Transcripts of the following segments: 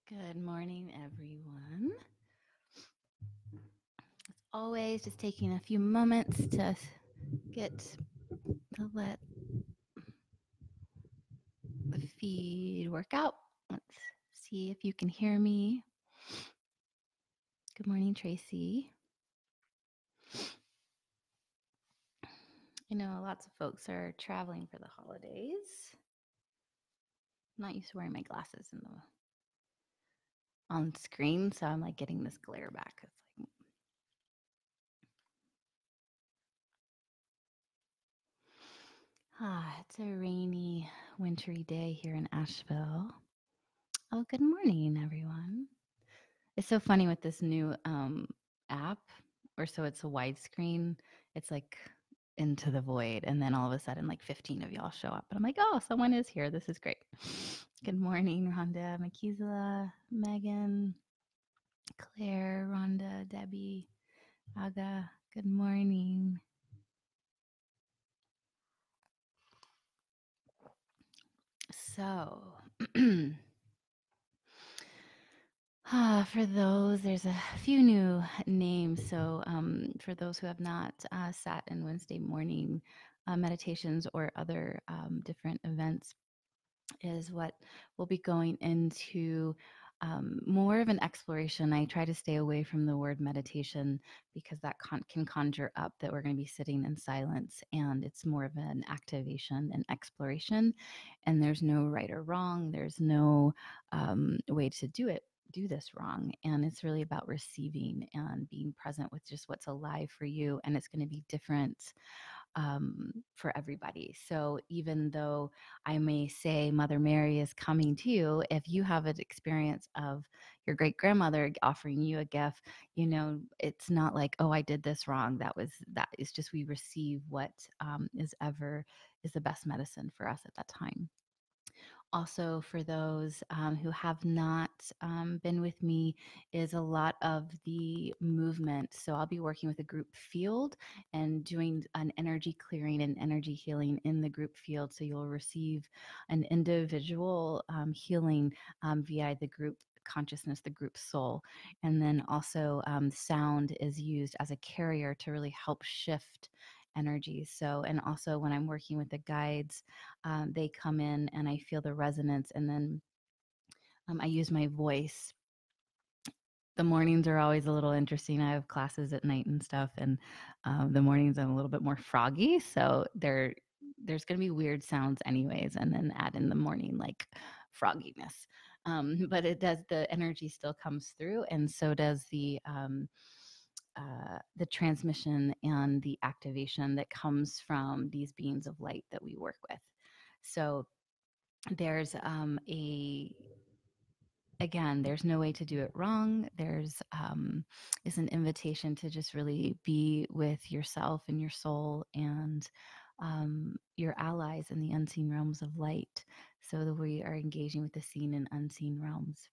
Good morning, everyone. As always, just taking a few moments to get to let the feed work out. Let's see if you can hear me. Good morning, Tracy. I know lots of folks are traveling for the holidays. I'm not used to wearing my glasses on screen, so I'm like getting this glare back. It's like it's a rainy, wintry day here in Asheville. Oh, good morning, everyone. It's so funny with this new app, or so it's a widescreen. It's like into the void, and then all of a sudden, like 15 of y'all show up, and I'm like, oh, someone is here. This is great. Good morning, Rhonda, Makizela, Megan, Claire, Rhonda, Debbie, Aga. Good morning. So, for those, there's a few new names. So, for those who have not sat in Wednesday morning meditations or other different events, is what we'll be going into more of an exploration. I try to stay away from the word meditation because that can conjure up that we're going to be sitting in silence, and it's more of an activation and exploration. And there's no right or wrong. There's no way to do this wrong. And it's really about receiving and being present with just what's alive for you. And it's going to be different for everybody. So even though I may say Mother Mary is coming to you, if you have an experience of your great grandmother offering you a gift, it's not like, oh, I did this wrong. That is just we receive what is the best medicine for us at that time. Also, for those who have not been with me, is a lot of the movement. So I'll be working with a group field and doing an energy clearing and energy healing in the group field. So you'll receive an individual healing via the group consciousness, the group soul. And then also sound is used as a carrier to really help shift energies. So, and also when I'm working with the guides, they come in and I feel the resonance, and then I use my voice. The mornings are always a little interesting. I have classes at night and stuff, and the mornings I'm a little bit more froggy, so there's going to be weird sounds anyways, and then add in the morning like frogginess. But it does, the energy still comes through, and so does the transmission and the activation that comes from these beings of light that we work with. So there's there's no way to do it wrong. There's is an invitation to just really be with yourself and your soul and your allies in the unseen realms of light, so that we are engaging with the seen and unseen realms.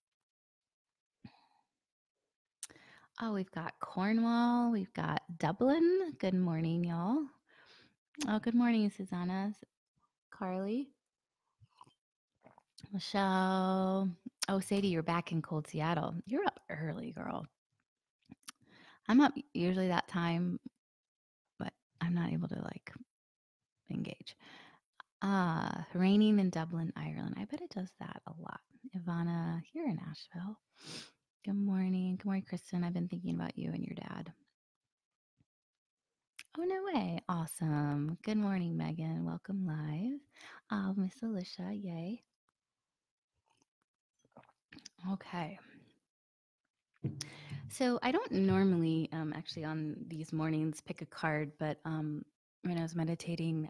Oh, we've got Cornwall, we've got Dublin. Good morning, y'all. Oh, good morning, Susanna, Carly, Michelle. Oh, Sadie, you're back in cold Seattle. You're up early, girl. I'm up usually that time, but I'm not able to like engage. Raining in Dublin, Ireland. I bet it does that a lot. Ivana, here in Asheville. Good morning. Good morning, Kristen. I've been thinking about you and your dad. Oh, no way. Awesome. Good morning, Megan. Welcome live. Miss Alicia, yay. Okay. So I don't normally actually on these mornings pick a card, but when I was meditating,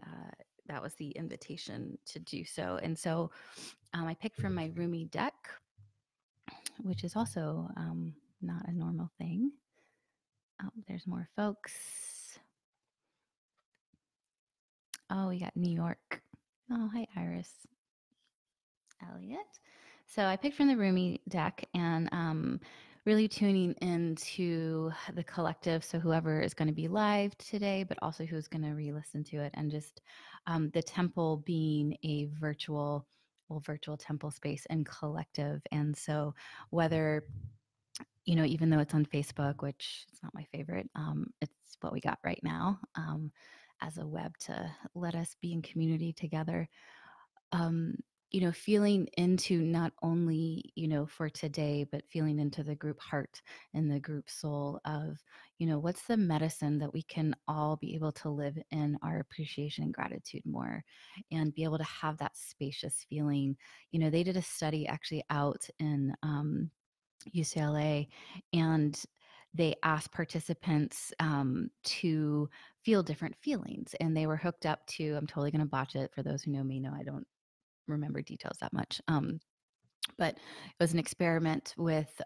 that was the invitation to do so. And so I picked from my Rumi deck, which is also not a normal thing. Oh, there's more folks. Oh, we got New York. Oh, hi, Iris. Elliot. So I picked from the Rumi deck, and really tuning into the collective. So whoever is going to be live today, but also who's going to re-listen to it, and just the temple being a virtual well, virtual temple space and collective. And so whether, you know, even though it's on Facebook, which is not my favorite, it's what we got right now, as a web to let us be in community together. um, you know, feeling into not only, you know, for today, but feeling into the group heart and the group soul of, you know, what's the medicine that we can all be able to live in our appreciation and gratitude more and be able to have that spacious feeling. You know, they did a study actually out in UCLA, and they asked participants to feel different feelings, and they were hooked up to, I'm totally going to botch it. For those who know me, know I don't remember details that much. But it was an experiment with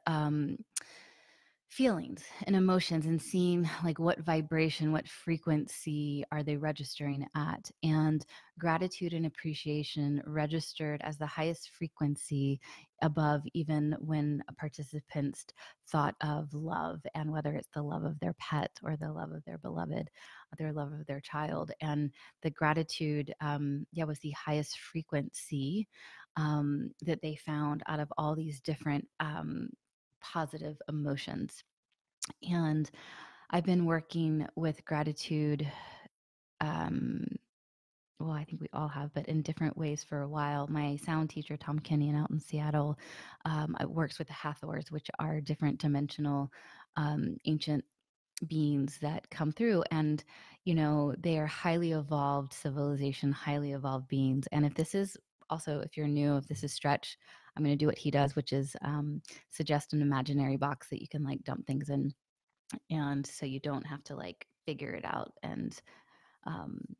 feelings and emotions and seeing like what vibration, what frequency are they registering at. And gratitude and appreciation registered as the highest frequency above even when participants thought of love, and whether it's the love of their pet or the love of their beloved, their love of their child. And the gratitude, was the highest frequency that they found out of all these different positive emotions. And I've been working with gratitude. Um, well, I think we all have, but in different ways for a while. My sound teacher, Tom Kenyon, out in Seattle, works with the Hathors, which are different dimensional ancient beings that come through. And, you know, they are highly evolved civilization, highly evolved beings. And if this is also, if you're new, if this is stretch, I'm going to do what he does, which is suggest an imaginary box that you can like dump things in, and so you don't have to like figure it out. And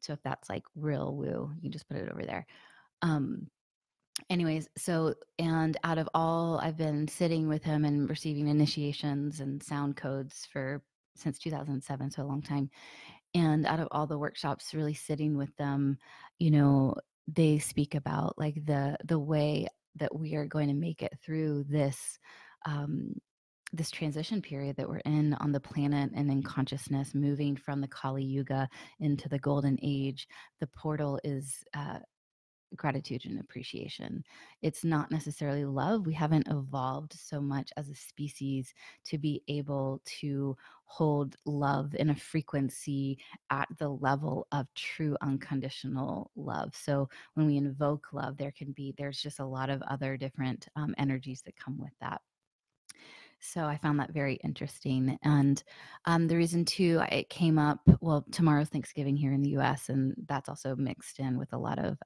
so if that's like real woo, you just put it over there. um Anyways, so, and out of all, I've been sitting with him and receiving initiations and sound codes for since 2007, so a long time. And out of all the workshops, really sitting with them, you know, they speak about like the way that we are going to make it through this um, this transition period that we're in on the planet and in consciousness, moving from the Kali Yuga into the Golden Age. The portal is gratitude and appreciation. It's not necessarily love. We haven't evolved so much as a species to be able to hold love in a frequency at the level of true unconditional love. So when we invoke love, there's just a lot of other different energies that come with that. So I found that very interesting. And the reason too, it came up, well, tomorrow's Thanksgiving here in the US, and that's also mixed in with a lot of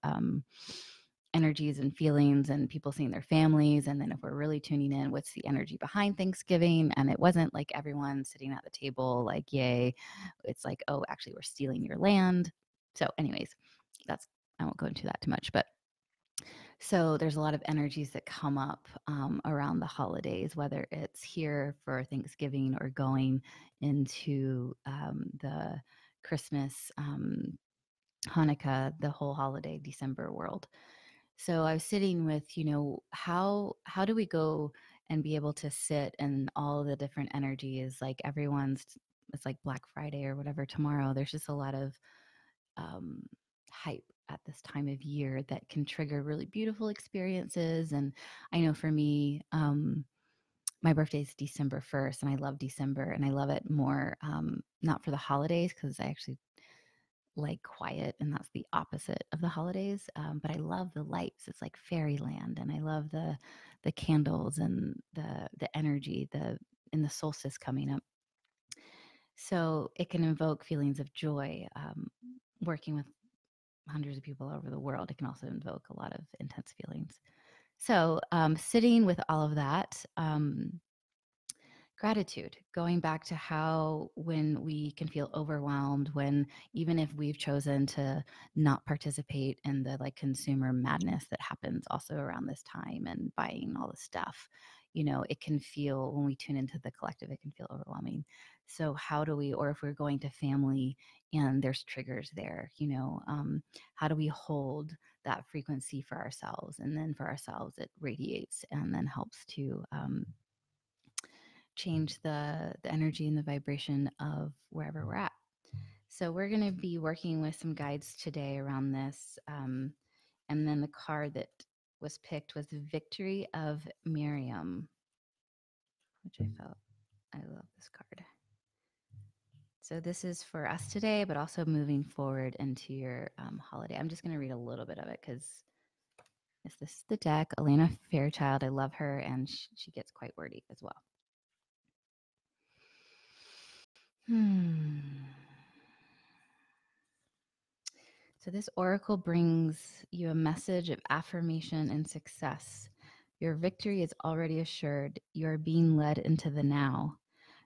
energies and feelings and people seeing their families. And then if we're really tuning in, what's the energy behind Thanksgiving? And it wasn't like everyone sitting at the table, like, yay. It's like, oh, actually, we're stealing your land. So, anyways, I won't go into that too much, but so there's a lot of energies that come up around the holidays, whether it's here for Thanksgiving or going into the Christmas, Hanukkah, the whole holiday December world. So I was sitting with, you know, how do we go and be able to sit in all the different energies? Like it's like Black Friday or whatever tomorrow. There's just a lot of um, hype at this time of year that can trigger really beautiful experiences. And I know for me, my birthday is December 1st, and I love December, and I love it more, not for the holidays, because I actually like quiet, and that's the opposite of the holidays. But I love the lights. It's like fairyland, and I love the candles and the energy, the solstice coming up. So it can invoke feelings of joy. Working with hundreds of people all over the world, it can also invoke a lot of intense feelings. So, sitting with all of that, gratitude, going back to how when we can feel overwhelmed, when even if we've chosen to not participate in the like consumer madness that happens also around this time and buying all the stuff, you know, it can feel, when we tune into the collective, it can feel overwhelming. So how do we, or if we're going to family and there's triggers there, you know, how do we hold that frequency for ourselves? And then for ourselves, it radiates and then helps to change the energy and the vibration of wherever we're at. So we're going to be working with some guides today around this. And then the card that was picked was Victory of Miriam, which I felt I love this card. So this is for us today, but also moving forward into your holiday. I'm just going to read a little bit of it because this is the deck. Elena Fairchild, I love her, and she gets quite wordy as well. So this oracle brings you a message of affirmation and success. Your victory is already assured. You are being led into the now.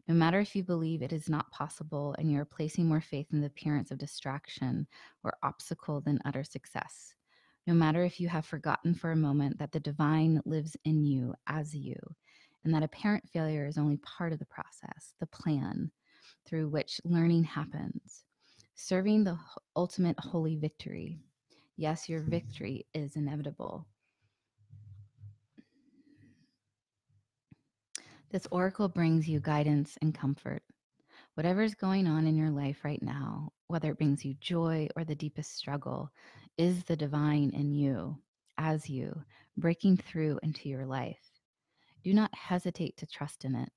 No matter if you believe it is not possible and you are placing more faith in the appearance of distraction or obstacle than utter success. No matter if you have forgotten for a moment that the divine lives in you as you, and that apparent failure is only part of the process, the plan through which learning happens. Serving the ultimate holy victory. Yes, your victory is inevitable. This oracle brings you guidance and comfort. Whatever is going on in your life right now, whether it brings you joy or the deepest struggle, is the divine in you, as you, breaking through into your life. Do not hesitate to trust in it.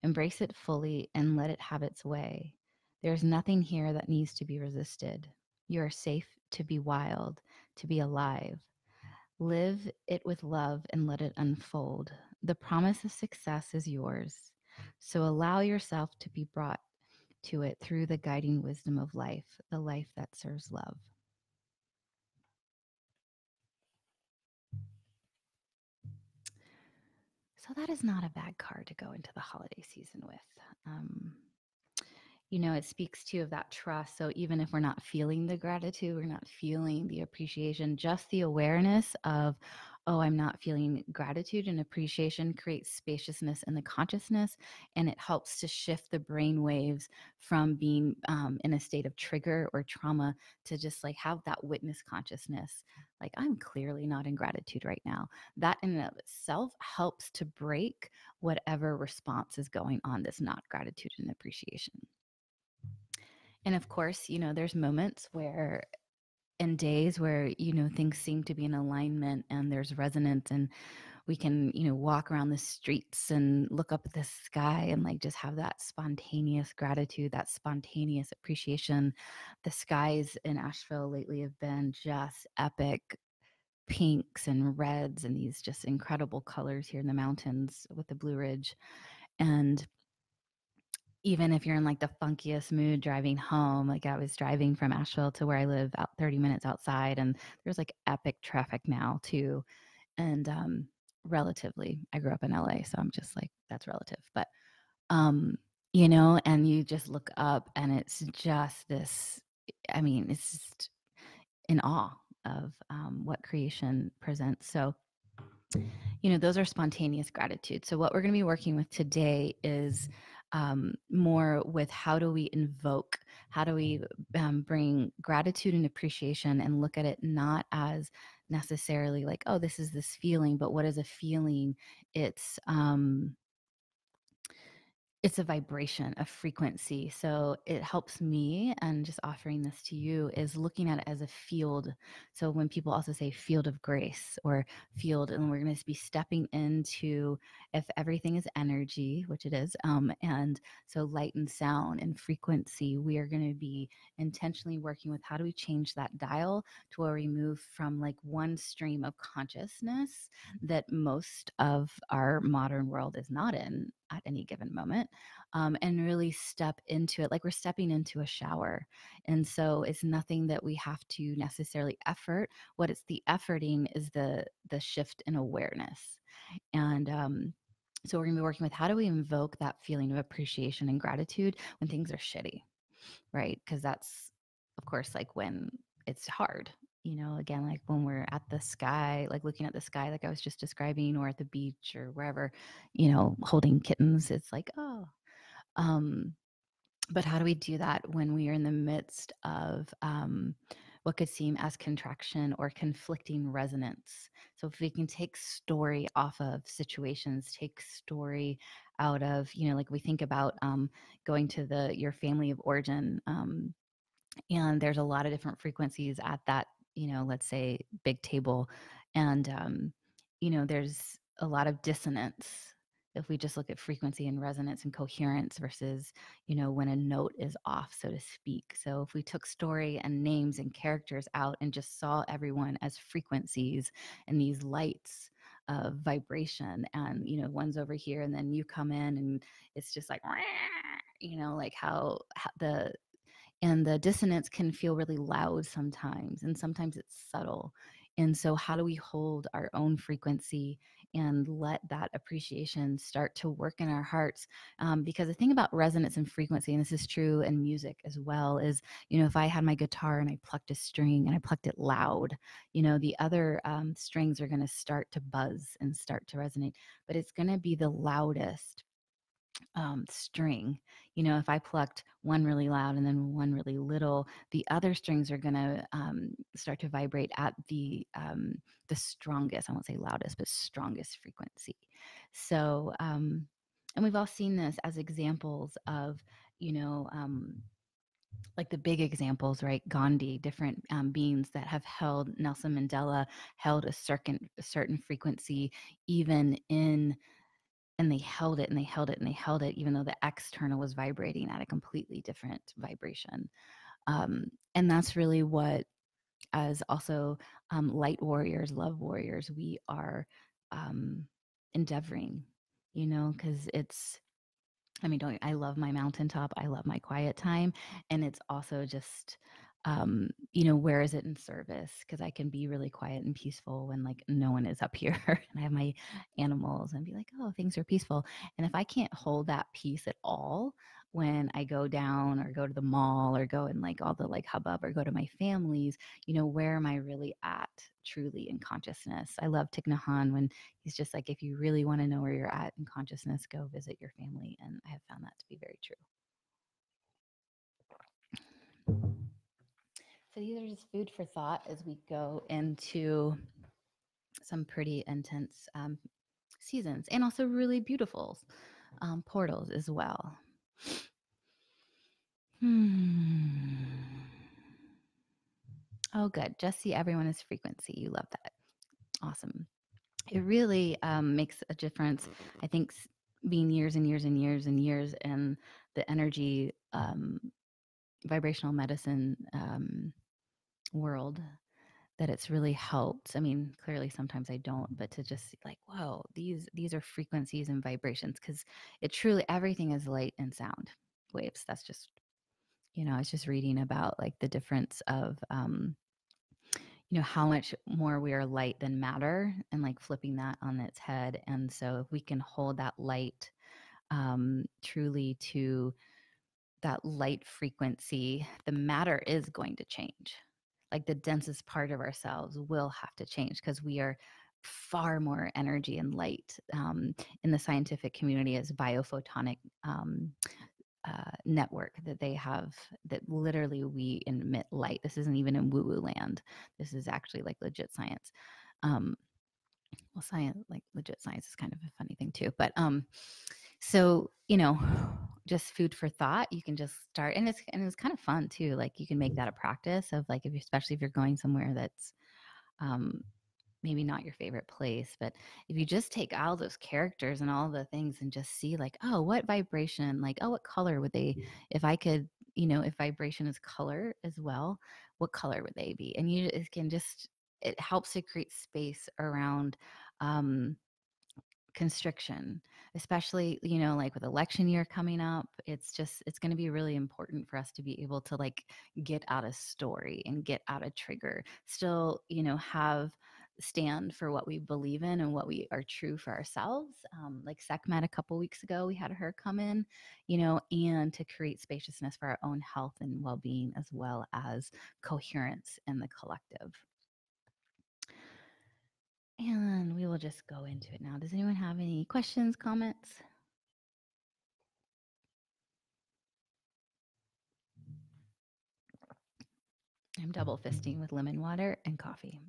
Embrace it fully and let it have its way. There is nothing here that needs to be resisted. You are safe to be wild, to be alive. Live it with love and let it unfold. The promise of success is yours. So allow yourself to be brought to it through the guiding wisdom of life, the life that serves love. So that is not a bad card to go into the holiday season with. Um, it speaks to of that trust. So even if we're not feeling the gratitude, we're not feeling the appreciation, just the awareness of, oh, I'm not feeling gratitude and appreciation creates spaciousness in the consciousness. And it helps to shift the brain waves from being in a state of trigger or trauma to just like have that witness consciousness. Like, I'm clearly not in gratitude right now. That in and of itself helps to break whatever response is going on that's not gratitude and appreciation. And of course, there's moments where and days where, things seem to be in alignment and there's resonance and we can, walk around the streets and look up at the sky and like just have that spontaneous gratitude, that spontaneous appreciation. The skies in Asheville lately have been just epic pinks and reds and these just incredible colors here in the mountains with the Blue Ridge. And even if you're in like the funkiest mood driving home, like I was driving from Asheville to where I live out 30 minutes outside, and there's like epic traffic now too. And relatively, I grew up in LA, so I'm just like, that's relative. But, and you just look up and it's just this, I mean, it's just in awe of what creation presents. So, those are spontaneous gratitude. So, what we're going to be working with today is more with how do we invoke, how do we bring gratitude and appreciation and look at it not as necessarily like, oh, this is this feeling, but what is a feeling? It's a vibration, a frequency. So it helps me, and just offering this to you is looking at it as a field. So when people also say field of grace or field, and we're going to be stepping into, if everything is energy, which it is, and so light and sound and frequency, we are going to be intentionally working with how do we change that dial to where we move from like one stream of consciousness that most of our modern world is not in at any given moment, and really step into it like we're stepping into a shower. And so it's nothing that we have to necessarily effort. What it's the efforting is the shift in awareness. And so we're going to be working with how do we invoke that feeling of appreciation and gratitude when things are shitty, right? Because that's, of course, like when it's hard, again, like when we're at the sky, like looking at the sky, like I was just describing, or at the beach or wherever, holding kittens, it's like, oh, um, but how do we do that when we are in the midst of what could seem as contraction or conflicting resonance? So if we can take story off of situations, take story out of, like we think about going to your family of origin, and there's a lot of different frequencies at that, let's say big table, And, there's a lot of dissonance if we just look at frequency and resonance and coherence versus, when a note is off, so to speak. So if we took story and names and characters out and just saw everyone as frequencies and these lights of vibration, and, one's over here and then you come in and it's just like, like how the dissonance can feel really loud sometimes, and sometimes it's subtle. And so, how do we hold our own frequency and let that appreciation start to work in our hearts? Because the thing about resonance and frequency, and this is true in music as well, is, if I had my guitar and I plucked a string and I plucked it loud, the other strings are going to start to buzz and start to resonate, but it's going to be the loudest string. If I plucked one really loud and then one really little, the other strings are going to start to vibrate at the strongest, I won't say loudest, but strongest frequency. So, and we've all seen this as examples of, you know, um, like the big examples, right? Gandhi, different beings that have held, Nelson Mandela held a certain frequency, even in, and they held it and they held it and they held it, even though the external was vibrating at a completely different vibration. And that's really what, as also light warriors, love warriors, we are um, endeavoring, because I love my mountaintop. I love my quiet time. And it's also just, where is it in service? Because I can be really quiet and peaceful when like no one is up here and I have my animals and be like, oh, things are peaceful. And if I can't hold that peace at all, when I go down or go to the mall or go in like all the like hubbub or go to my families, where am I really at truly in consciousness? I love Thich Nhat Hanh when he's just like, if you really want to know where you're at in consciousness, go visit your family. And I have found that to be very true. So these are just food for thought as we go into some pretty intense seasons, and also really beautiful portals as well. Oh, good. Just see everyone as frequency. You love that. Awesome. It really makes a difference. I think being years and years and years and years in the energy vibrational medicine world, that it's really helped. I mean, clearly sometimes I don't, but to just see like, whoa, these are frequencies and vibrations, because it truly, everything is light and sound waves. That's just, I was just reading about like the difference of how much more we are light than matter, and like flipping that on its head. And so if we can hold that light truly to that light frequency, the matter is going to change. Like the densest part of ourselves will have to change, because we are far more energy and light. In the scientific community as biophotonic network that they have, that literally we emit light. This isn't even in woo woo land. This is actually like legit science. Um, well, science, like legit science, is kind of a funny thing too. But so just food for thought. You can just start, and it's kind of fun too. Like you can make that a practice of like, especially if you're going somewhere that's um, maybe not your favorite place, but if you just take all those characters and all the things and just see like, oh, what vibration, like, oh, what color would they, if I could, if vibration is color as well, what color would they be? And it can just, it helps to create space around um, constriction, especially, like with election year coming up. It's going to be really important for us to be able to like get out a story and get out a trigger, still, have stand for what we believe in and what we are true for ourselves. Like Sekhmet a couple weeks ago, we had her come in, and to create spaciousness for our own health and well-being, as well as coherence in the collective. And we will just go into it now. Does anyone have any questions, comments? I'm double fisting with lemon water and coffee.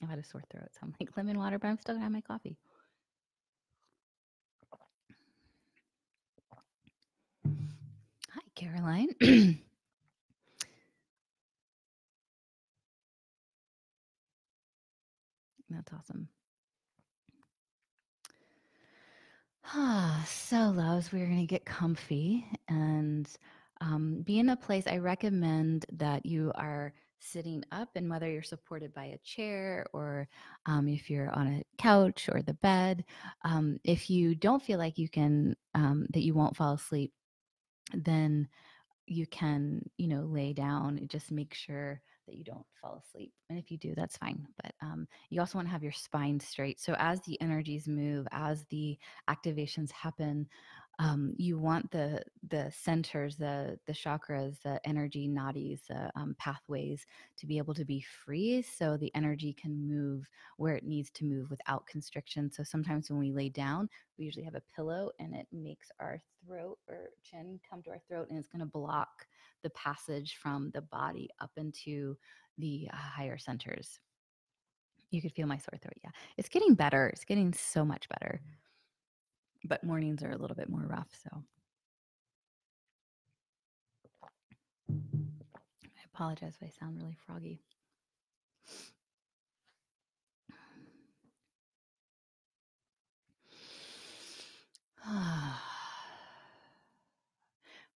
I've had a sore throat, so I'm like lemon water, but I'm still gonna have my coffee. Hi, Caroline. That's awesome. So, loves, we're going to get comfy and be in a place. I recommend that you are sitting up, and whether you're supported by a chair or if you're on a couch or the bed, if you don't feel like you can, that you won't fall asleep, then you can, lay down and just make sure that you don't fall asleep. And if you do, that's fine. But you also want to have your spine straight. So as the energies move, as the activations happen, you want the centers, the chakras, the energy nadis, the pathways to be able to be free, so the energy can move where it needs to move without constriction. So sometimes when we lay down, we usually have a pillow, and it makes our throat or chin come to our throat, and it's going to block the passage from the body up into the higher centers. You could feel my sore throat. Yeah, it's getting better. It's getting so much better. But mornings are a little bit more rough. So I apologize if I sound really froggy.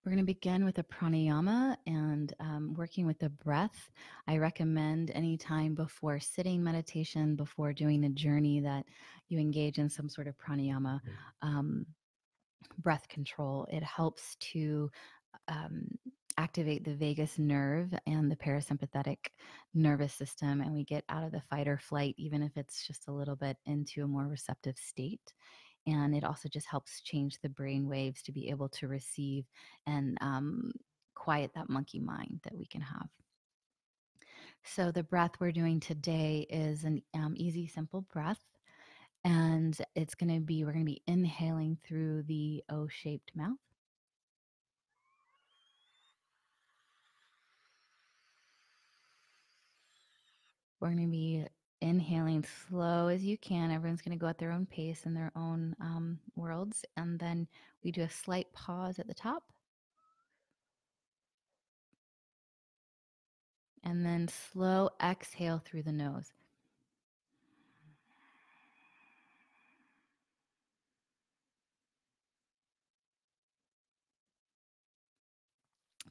We're going to begin with a pranayama and working with the breath. I recommend anytime before sitting meditation, before doing a journey, that you engage in some sort of pranayama, breath control. It helps to um, activate the vagus nerve and the parasympathetic nervous system, and we get out of the fight or flight, even if it's just a little bit, into a more receptive state. And it also just helps change the brain waves to be able to receive and quiet that monkey mind that we can have. So the breath we're doing today is an easy, simple breath. And we're going to be inhaling through the O-shaped mouth. We're going to be inhaling slow as you can. Everyone's going to go at their own pace in their own worlds. And then we do a slight pause at the top. And then slow exhale through the nose.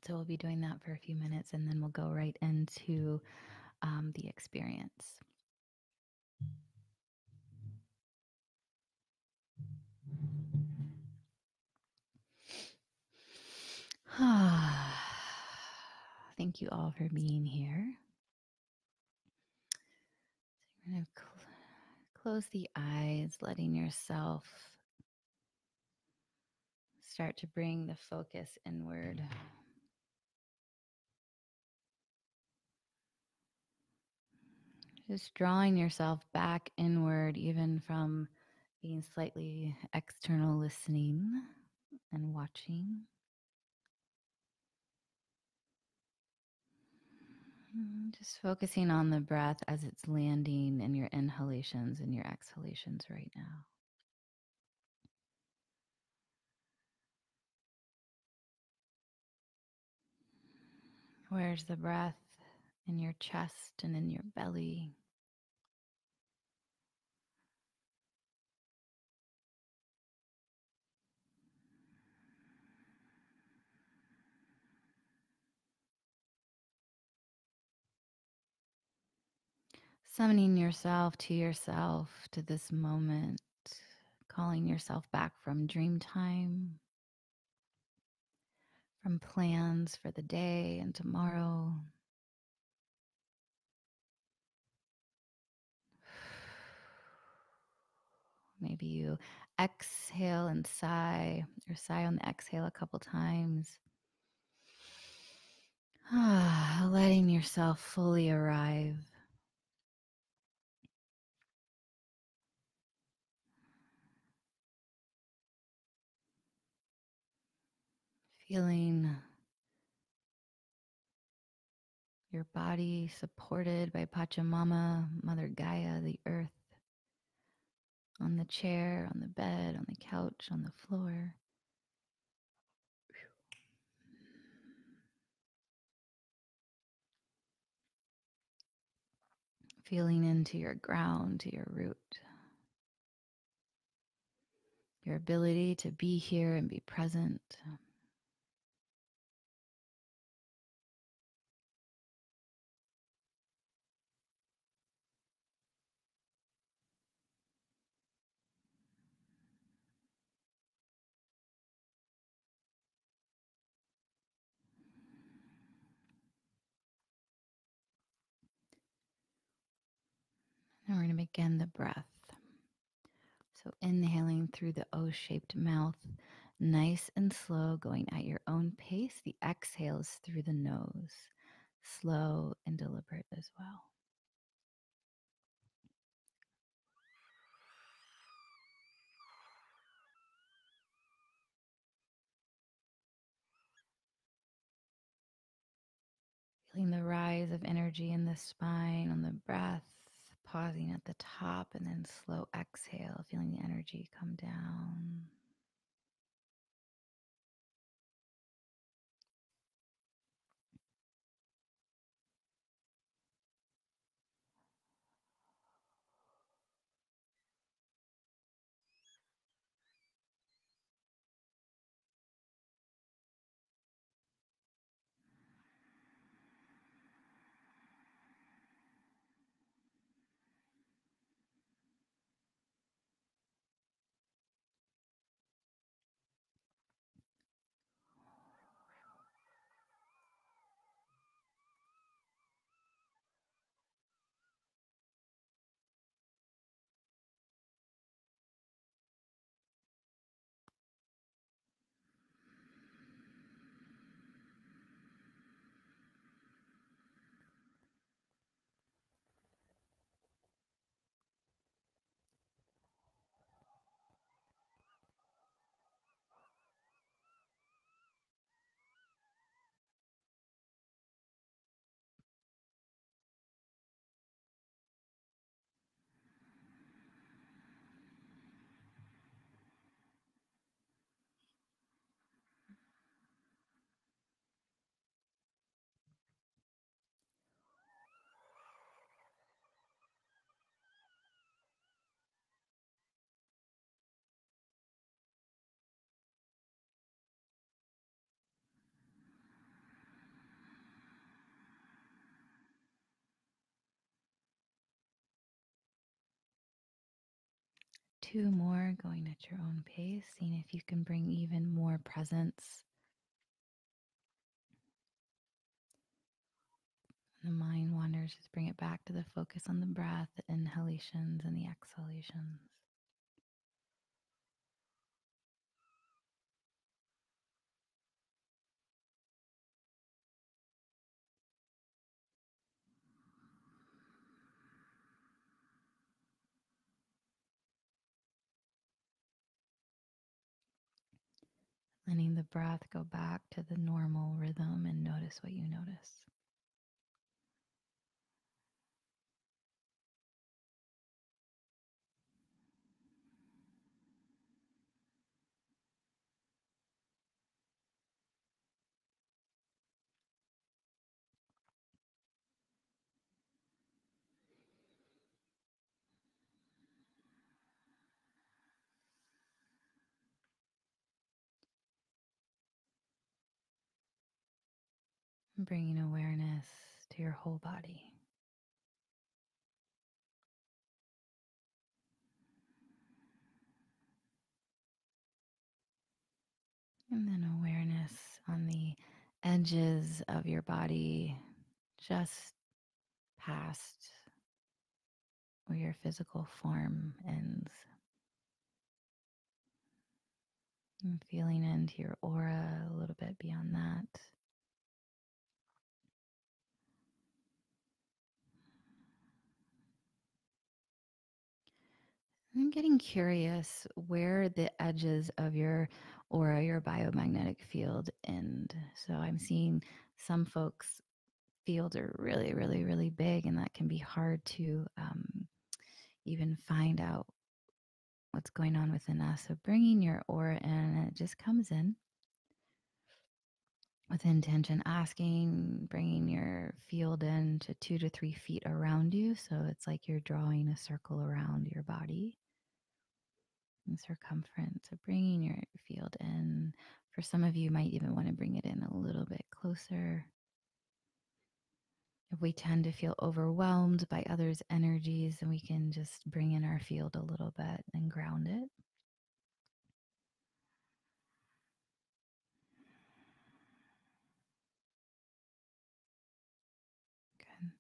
So we'll be doing that for a few minutes, and then we'll go right into the experience. Thank you all for being here. So you're going to close the eyes, letting yourself start to bring the focus inward. Just drawing yourself back inward, even from being slightly external, listening and watching. Just focusing on the breath as it's landing in your inhalations and your exhalations right now. Where's the breath in your chest and in your belly? Summoning yourself, to this moment, calling yourself back from dream time, from plans for the day and tomorrow. Maybe you exhale and sigh, or sigh on the exhale a couple times. Letting yourself fully arrive. Feeling your body supported by Pachamama, Mother Gaia, the earth, on the chair, on the bed, on the couch, on the floor. Feeling into your ground, to your root, your ability to be here and be present. And we're going to begin the breath. So inhaling through the O-shaped mouth, nice and slow, going at your own pace. The exhale is through the nose, slow and deliberate as well. Feeling the rise of energy in the spine on the breath, pausing at the top and then slow exhale, feeling the energy come down. Two more, going at your own pace, seeing if you can bring even more presence. The mind wanders, just bring it back to the focus on the breath, the inhalations and the exhalations. Letting the breath go back to the normal rhythm and notice what you notice. Bringing awareness to your whole body. And then awareness on the edges of your body, just past where your physical form ends. And feeling into your aura a little bit beyond that. I'm getting curious where the edges of your aura, your biomagnetic field end. So I'm seeing some folks' fields are really, really, really big, and that can be hard to even find out what's going on within us. So bringing your aura in, and it just comes in. with intention, asking, bringing your field in to 2 to 3 feet around you. So it's like you're drawing a circle around your body in circumference. So bringing your field in. For some of you, you might even want to bring it in a little bit closer. If we tend to feel overwhelmed by others' energies, then we can just bring in our field a little bit and ground it. Good.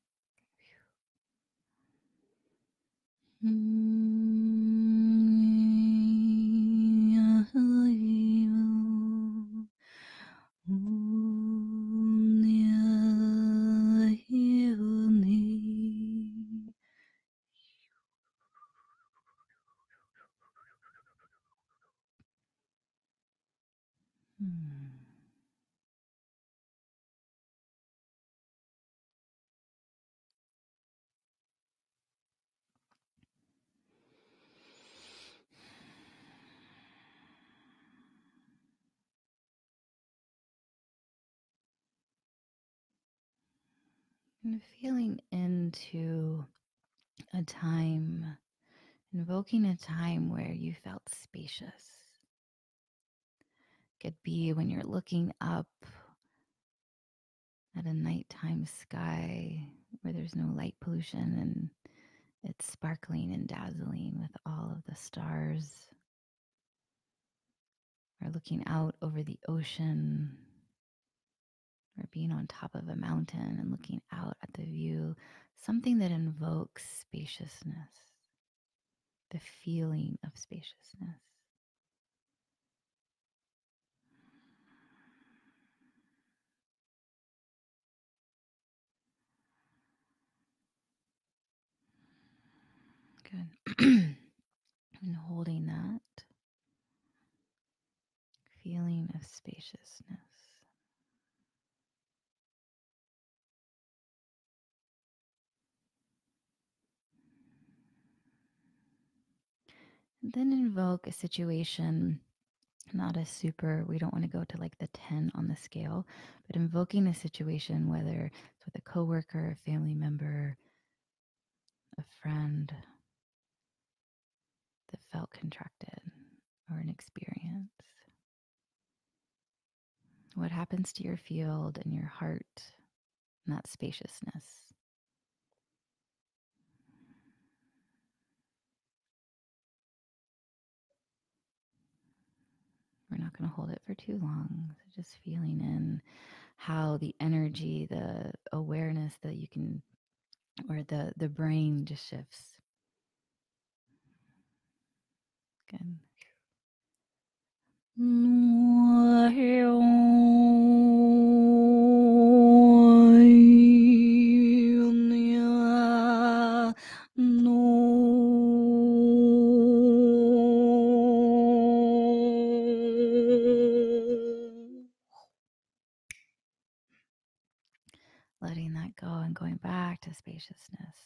And feeling into a time, invoking a time where you felt spacious. Could be when you're looking up at a nighttime sky where there's no light pollution and it's sparkling and dazzling with all of the stars, or looking out over the ocean, or being on top of a mountain and looking out at the view, something that invokes spaciousness, the feeling of spaciousness. Good. And holding that feeling of spaciousness. And then invoke a situation, not a super, we don't want to go to like the 10 on the scale, but invoking a situation, whether it's with a coworker, a family member, a friend that felt contracted, or an experience. What happens to your field and your heart and that spaciousness? We're not going to hold it for too long. So just feeling in how the energy, the awareness that you can, or the brain just shifts. Good. Letting that go and going back to spaciousness.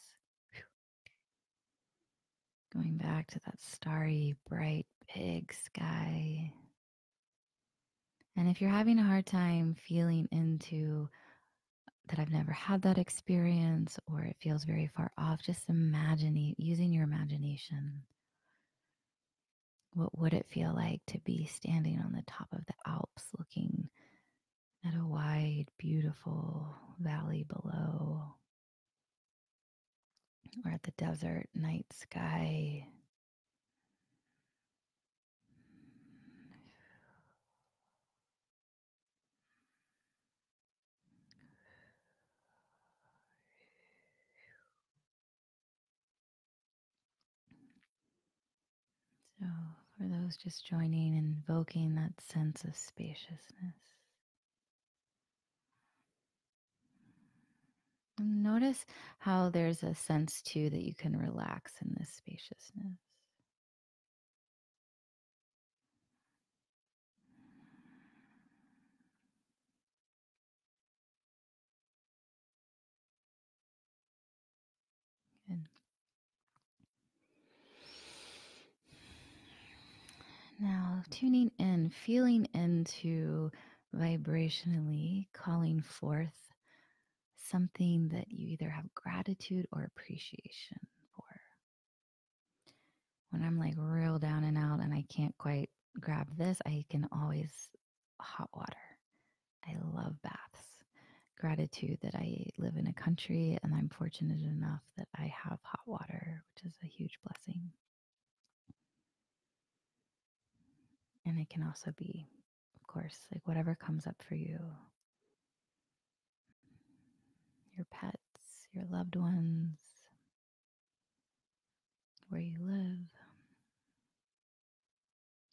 Going back to that starry, bright, big sky. And if you're having a hard time feeling into that, I've never had that experience, or it feels very far off, just imagining, using your imagination. What would it feel like to be standing on the top of the Alps looking at a wide, beautiful valley below, or at the desert night sky? So, for those just joining, invoking that sense of spaciousness. And notice how there's a sense too that you can relax in this spaciousness. Good. Now, tuning in, feeling into vibrationally calling forth something that you either have gratitude or appreciation for. When I'm like real down and out and I can't quite grab this, I can always hot water. I love baths. Gratitude that I live in a country and I'm fortunate enough that I have hot water, which is a huge blessing. And it can also be, of course, like whatever comes up for you, your pets, your loved ones, where you live,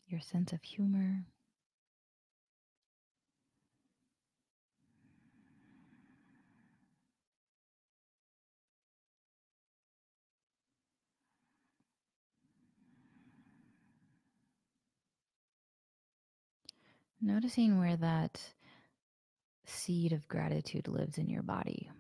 your sense of humor. Noticing where that seed of gratitude lives in your body.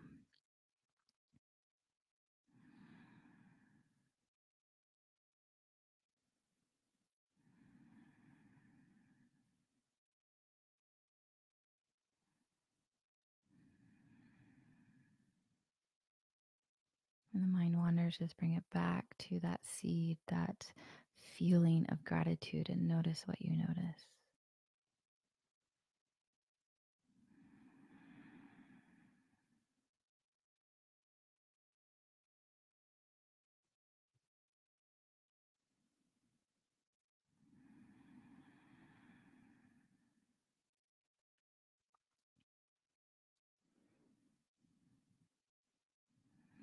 When the mind wanders, just bring it back to that seed, that feeling of gratitude, and notice what you notice.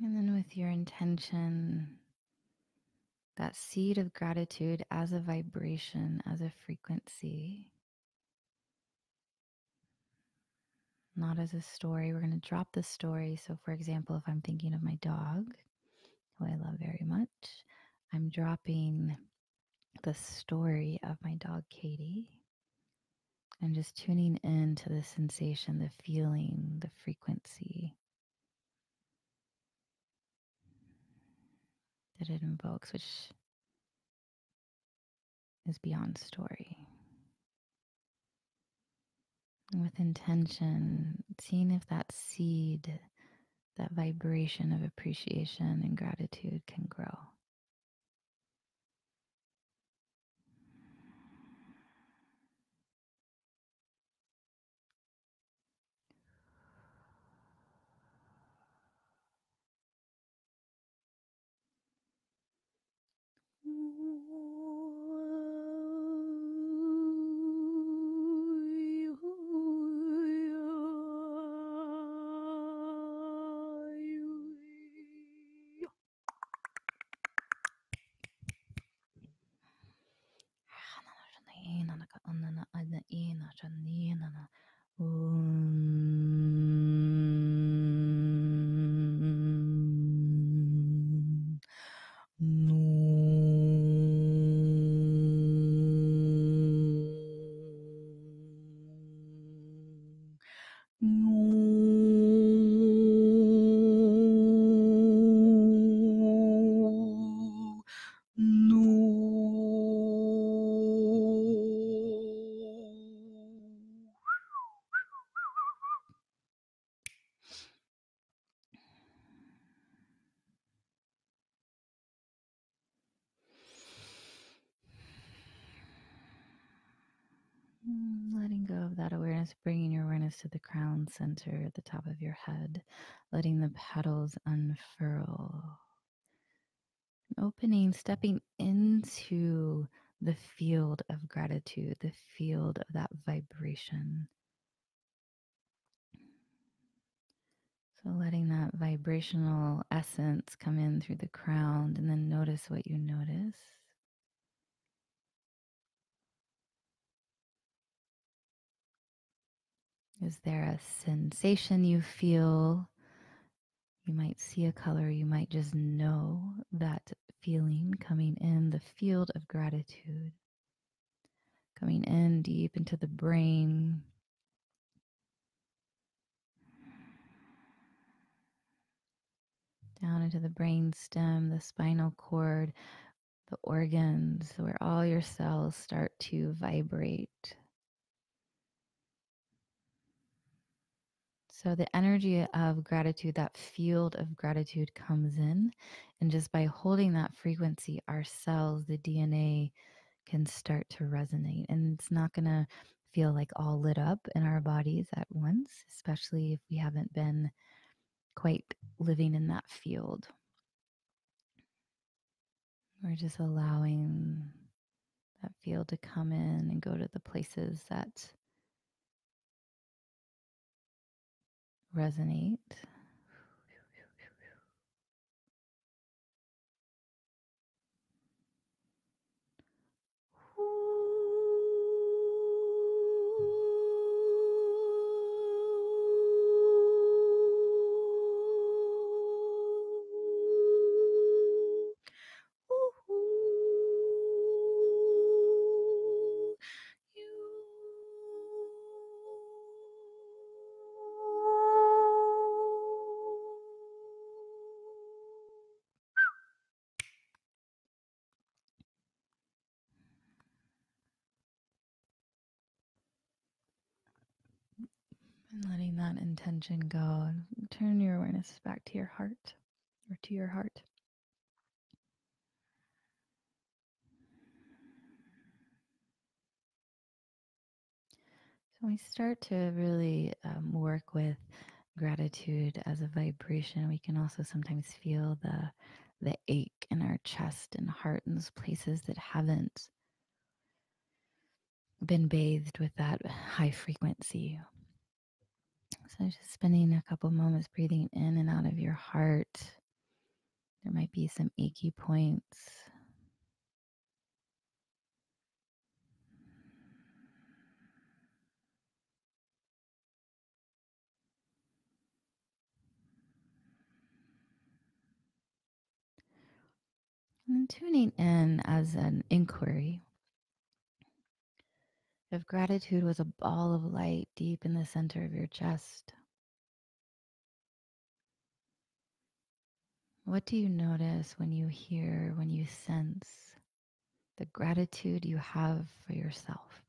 And then with your intention, that seed of gratitude as a vibration, as a frequency, not as a story. We're going to drop the story. So, for example, if I'm thinking of my dog, who I love very much, I'm dropping the story of my dog, Katie, and just tuning into the sensation, the feeling, the frequency that it invokes, which is beyond story. And with intention, seeing if that seed, that vibration of appreciation and gratitude can grow. Letting go of that awareness, bringing your awareness to the crown center at the top of your head, letting the petals unfurl, opening, stepping into the field of gratitude, the field of that vibration. So letting that vibrational essence come in through the crown, and then notice what you notice. Is there a sensation you feel? You might see a color, you might just know that feeling coming in, the field of gratitude, coming in deep into the brain, down into the brain stem, the spinal cord, the organs, where all your cells start to vibrate. So the energy of gratitude, that field of gratitude comes in. And just by holding that frequency, our cells, the DNA can start to resonate. And it's not going to feel like all lit up in our bodies at once, especially if we haven't been quite living in that field. We're just allowing that field to come in and go to the places that resonate. And letting that intention go, and turn your awareness back to your heart or to your heart. So we start to really work with gratitude as a vibration. We can also sometimes feel the ache in our chest and heart in those places that haven't been bathed with that high frequency. So just spending a couple moments breathing in and out of your heart. There might be some achy points. And tuning in as an inquiry. If gratitude was a ball of light deep in the center of your chest, what do you notice when you hear, when you sense the gratitude you have for yourself?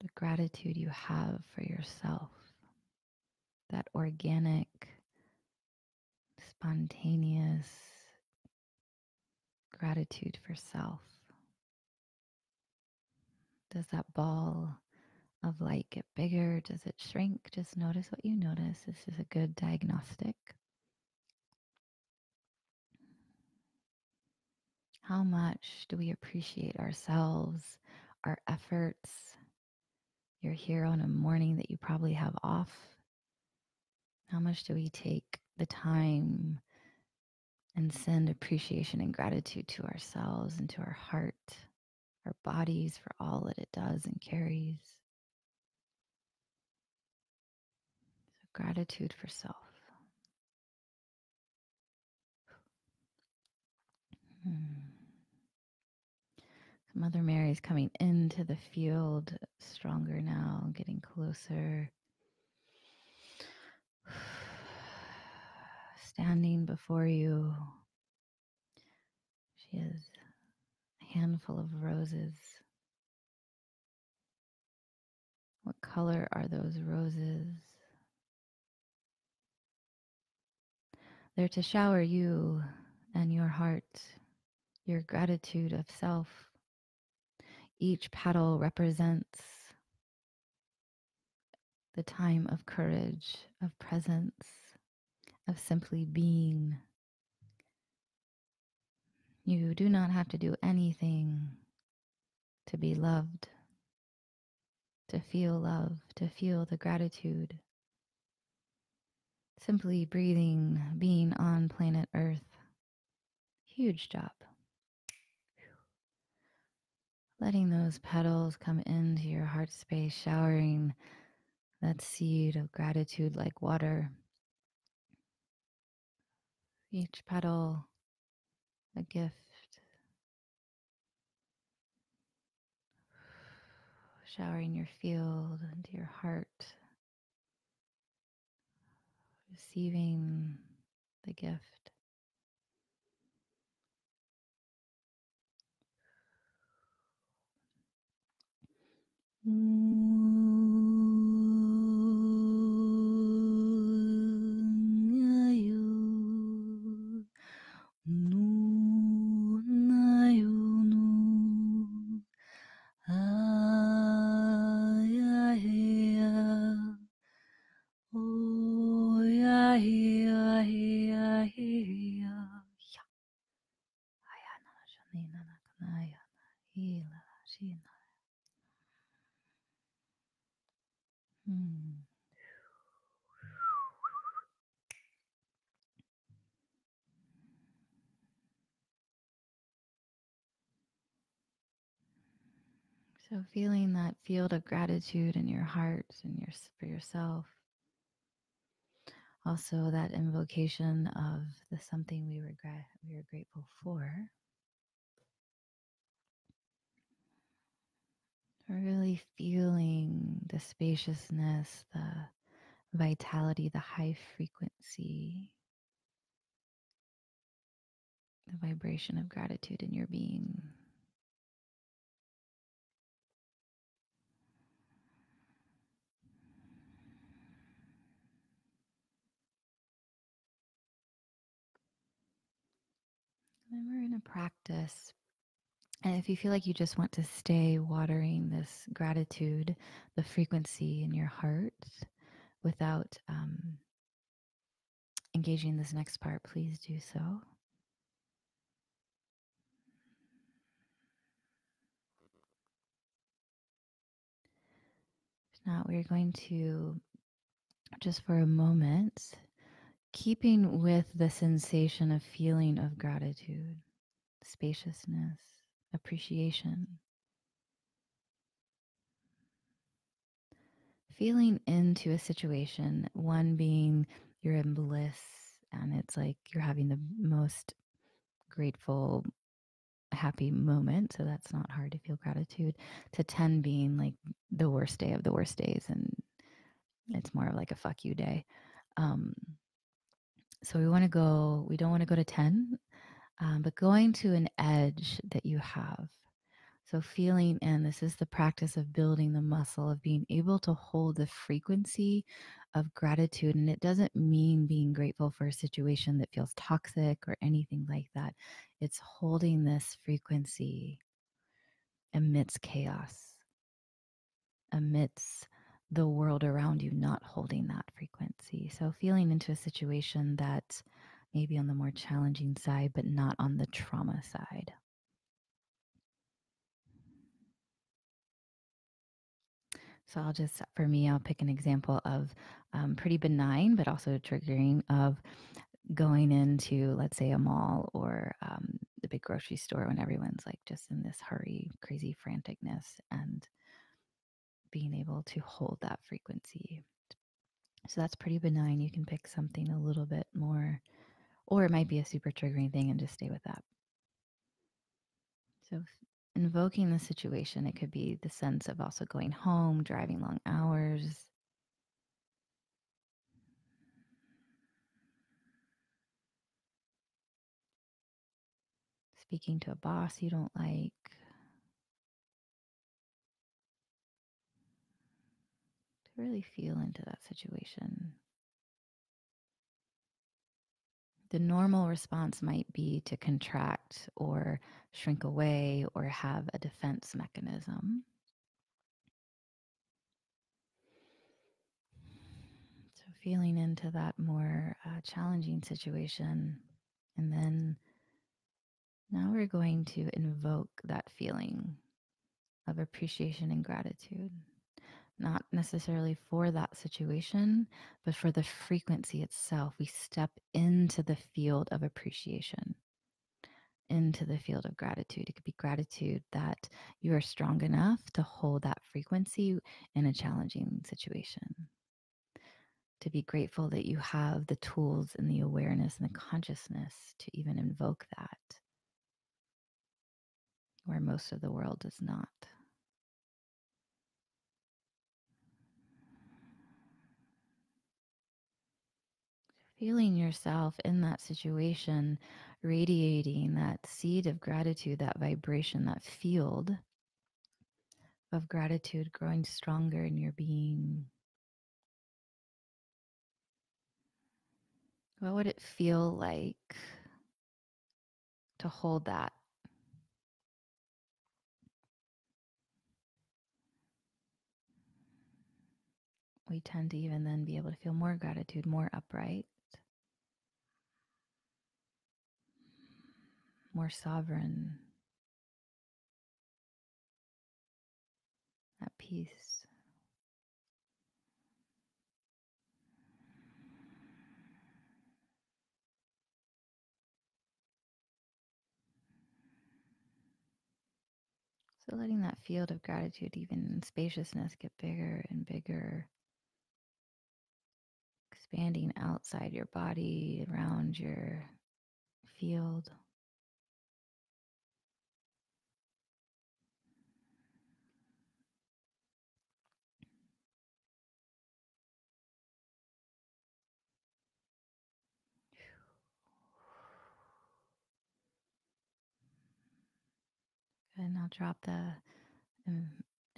The gratitude you have for yourself. That organic, spontaneous gratitude for self. Does that ball of light get bigger? Does it shrink? Just notice what you notice. This is a good diagnostic. How much do we appreciate ourselves, our efforts? You're here on a morning that you probably have off. How much do we take the time and send appreciation and gratitude to ourselves and to our heart, our bodies for all that it does and carries? So gratitude for self. Mother Mary is coming into the field stronger now, getting closer. Standing before you, she has a handful of roses. What color are those roses? They're to shower you and your heart, your gratitude of self. Each petal represents the time of courage, of presence, of simply being. You do not have to do anything to be loved, to feel love, to feel the gratitude. Simply breathing, being on planet Earth. Huge job. Letting those petals come into your heart space, showering that seed of gratitude like water. Each petal a gift. Showering your field into your heart. Receiving the gift. Ah, yeah, yeah. Oh, yeah, yeah, yeah, yeah. Ayana, Shanina, Nakanaya, Hila, Shina. So feeling that field of gratitude in your heart and for yourself. Also that invocation of the something we are grateful for. We're really feeling the spaciousness, the vitality, the high frequency, the vibration of gratitude in your being. And then we're going to practice. And if you feel like you just want to stay watering this gratitude, the frequency in your heart without engaging this next part, please do so. If not, we're going to, just for a moment, keeping with the sensation of feeling of gratitude, spaciousness, appreciation, feeling into a situation, one being you're in bliss and it's like you're having the most grateful, happy moment. So that's not hard to feel gratitude, to 10 being like the worst day of the worst days. And it's more of like a fuck you day. Um, so we don't want to go to 10, but going to an edge that you have. So feeling in, this is the practice of building the muscle of being able to hold the frequency of gratitude. And it doesn't mean being grateful for a situation that feels toxic or anything like that. It's holding this frequency amidst chaos, amidst the world around you not holding that frequency. So feeling into a situation that's maybe on the more challenging side, but not on the trauma side. So for me, I'll pick an example of pretty benign, but also triggering of going into, let's say, a mall or the big grocery store when everyone's like just in this hurry, crazy franticness, and being able to hold that frequency. So that's pretty benign. You can pick something a little bit more, or it might be a super triggering thing and just stay with that. So invoking the situation, it could be the sense of also going home, driving long hours, speaking to a boss you don't like, to really feel into that situation. The normal response might be to contract or shrink away or have a defense mechanism. So feeling into that more challenging situation. And then now we're going to invoke that feeling of appreciation and gratitude, not necessarily for that situation, but for the frequency itself. We step into the field of appreciation, into the field of gratitude. It could be gratitude that you are strong enough to hold that frequency in a challenging situation. To be grateful that you have the tools and the awareness and the consciousness to even invoke that, where most of the world does not. Feeling yourself in that situation, radiating that seed of gratitude, that vibration, that field of gratitude growing stronger in your being. What would it feel like to hold that? we tend to even then be able to feel more gratitude, more upright, more sovereign, at peace. So letting that field of gratitude, even in spaciousness, get bigger and bigger, expanding outside your body, around your field. And now drop the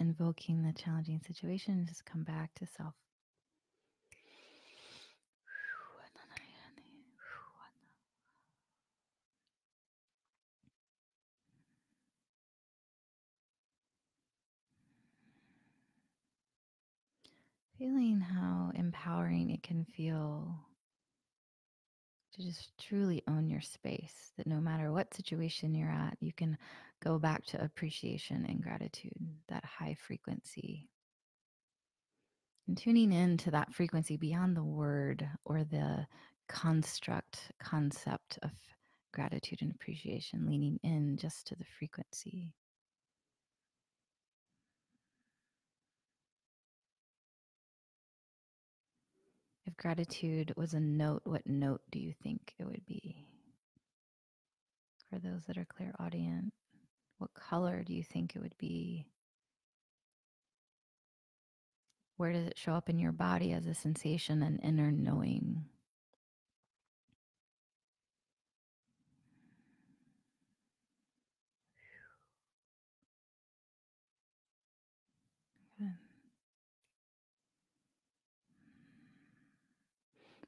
invoking the challenging situation and just come back to self. Feeling how empowering it can feel to just truly own your space, that no matter what situation you're at, you can go back to appreciation and gratitude, that high frequency. And tuning in to that frequency beyond the word or the concept of gratitude and appreciation, leaning in just to the frequency. If gratitude was a note, what note do you think it would be? For those that are clairaudient, what color do you think it would be? Where does it show up in your body as a sensation and inner knowing? Good.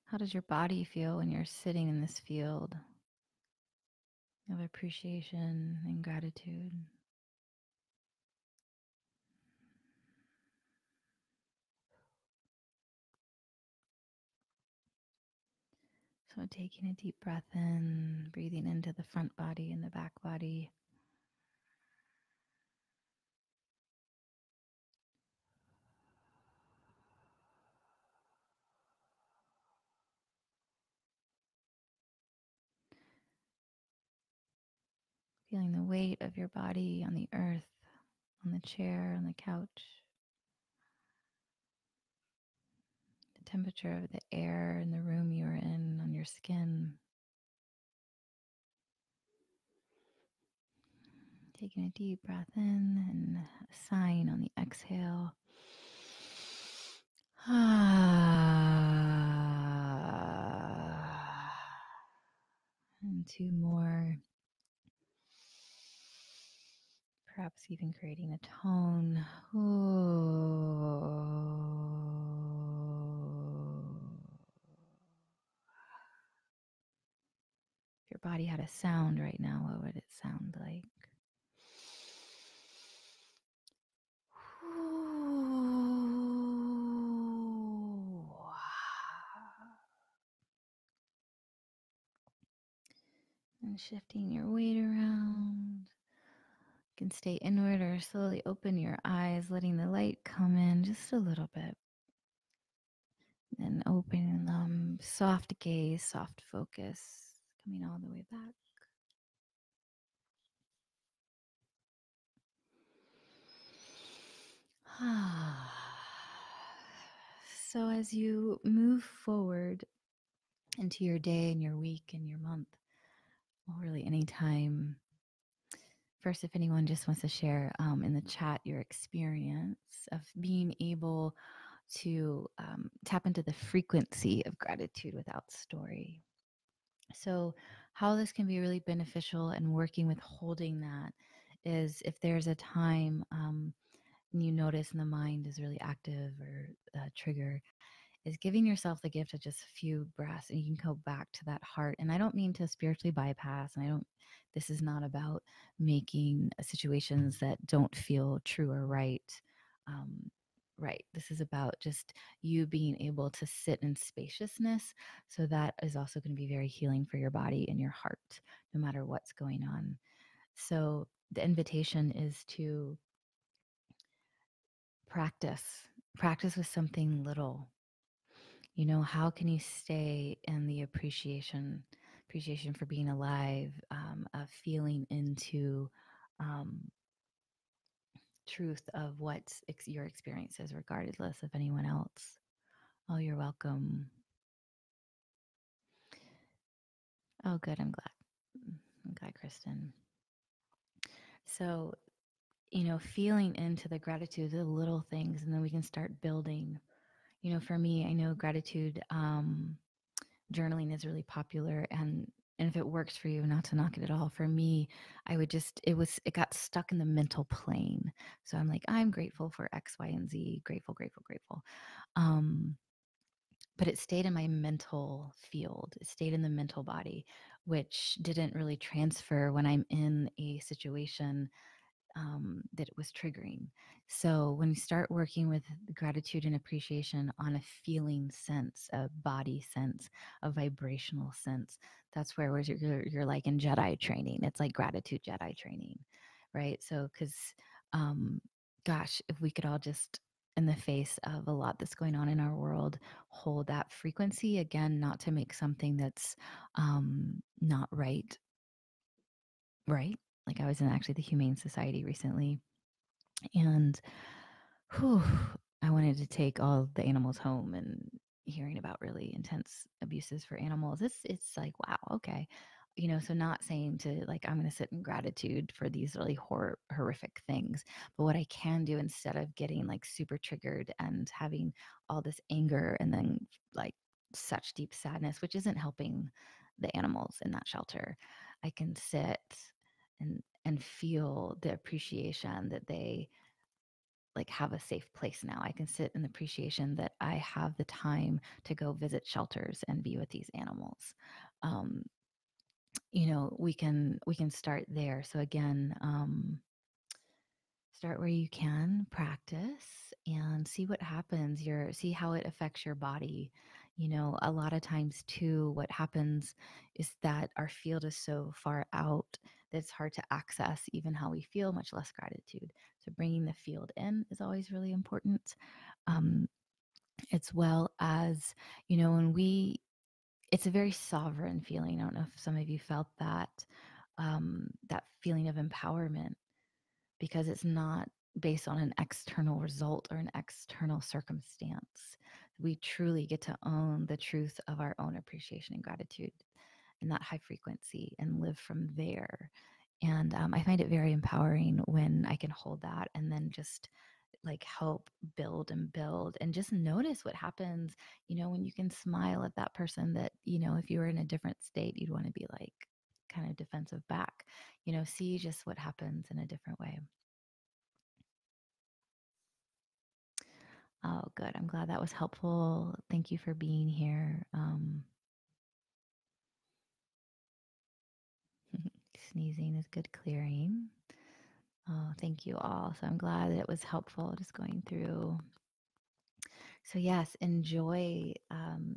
How does your body feel when you're sitting in this field of appreciation and gratitude? So taking a deep breath in, breathing into the front body and the back body. Feeling the weight of your body on the earth, on the chair, on the couch. The temperature of the air in the room you are in on your skin. Taking a deep breath in and a sign on the exhale. And two more. Perhaps even creating a tone. If your body had a sound right now, what would it sound like? And shifting your weight around. You can stay inward or slowly open your eyes, letting the light come in just a little bit. And opening them, soft gaze, soft focus, coming all the way back. So as you move forward into your day and your week and your month, or really any time, first, if anyone just wants to share in the chat your experience of being able to tap into the frequency of gratitude without story. So how this can be really beneficial and working with holding that is if there's a time you notice and the mind is really active or trigger, is giving yourself the gift of just a few breaths, and you can go back to that heart. And I don't mean to spiritually bypass, and this is not about making situations that don't feel true or right right. This is about just you being able to sit in spaciousness. So that is also going to be very healing for your body and your heart, no matter what's going on. So the invitation is to practice, practice with something little. How can you stay in the appreciation for being alive, of feeling into um, truth of what your experience is, regardless of anyone else. Oh, you're welcome. Oh, good. I'm glad, Kristen. So, feeling into the gratitude, the little things, and then we can start building. For me, I know gratitude journaling is really popular, and if it works for you, not to knock it at all. For me, I would just it got stuck in the mental plane. So I'm like, I'm grateful for X, Y, and Z. Grateful, grateful, grateful. Um, but it stayed in my mental field. It stayed in the mental body, which didn't really transfer when I'm in a situation that it was triggering. So when you start working with gratitude and appreciation on a feeling sense, a body sense, a vibrational sense, that's where you're like in Jedi training. It's like gratitude Jedi training, right? So because, um, gosh, if we could all just in the face of a lot that's going on in our world, hold that frequency again, not to make something that's not right, right? Like I was in actually the Humane Society recently, and whew, I wanted to take all the animals home, and hearing about really intense abuses for animals, it's like, wow, okay. So not saying to like I'm going to sit in gratitude for these really horrific things, but what I can do instead of getting like super triggered and having all this anger and then like such deep sadness, which isn't helping the animals in that shelter, I can sit and feel the appreciation that they like have a safe place now. I can sit in appreciation that I have the time to go visit shelters and be with these animals. Um, we can start there. So again, start where you can, practice and see what happens. See how it affects your body. A lot of times too, what happens is that our field is so far out that it's hard to access even how we feel, much less gratitude. So bringing the field in is always really important. Um, as well as, when it's a very sovereign feeling. I don't know if some of you felt that feeling of empowerment, because it's not based on an external result or an external circumstance. We truly get to own the truth of our own appreciation and gratitude and that high frequency and live from there. And I find it very empowering when I can hold that and then just like help build and just notice what happens, when you can smile at that person that, if you were in a different state, you'd want to be like kind of defensive back, see just what happens in a different way. Oh, good. I'm glad that was helpful. Thank you for being here. Sneezing is good clearing. Oh, thank you all. So I'm glad that it was helpful just going through. So, yes, enjoy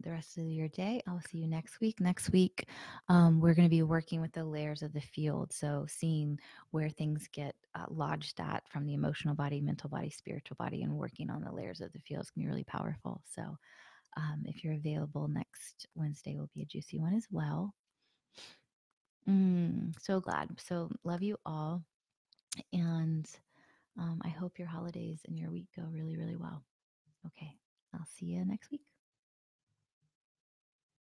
the rest of your day. I'll see you next week. Next week, we're going to be working with the layers of the field. So, seeing where things get lodged at from the emotional body, mental body, spiritual body, and working on the layers of the field is going to be really powerful. So, if you're available next Wednesday, will be a juicy one as well. So glad. So, love you all. And I hope your holidays and your week go really, really well. Okay. I'll see you next week.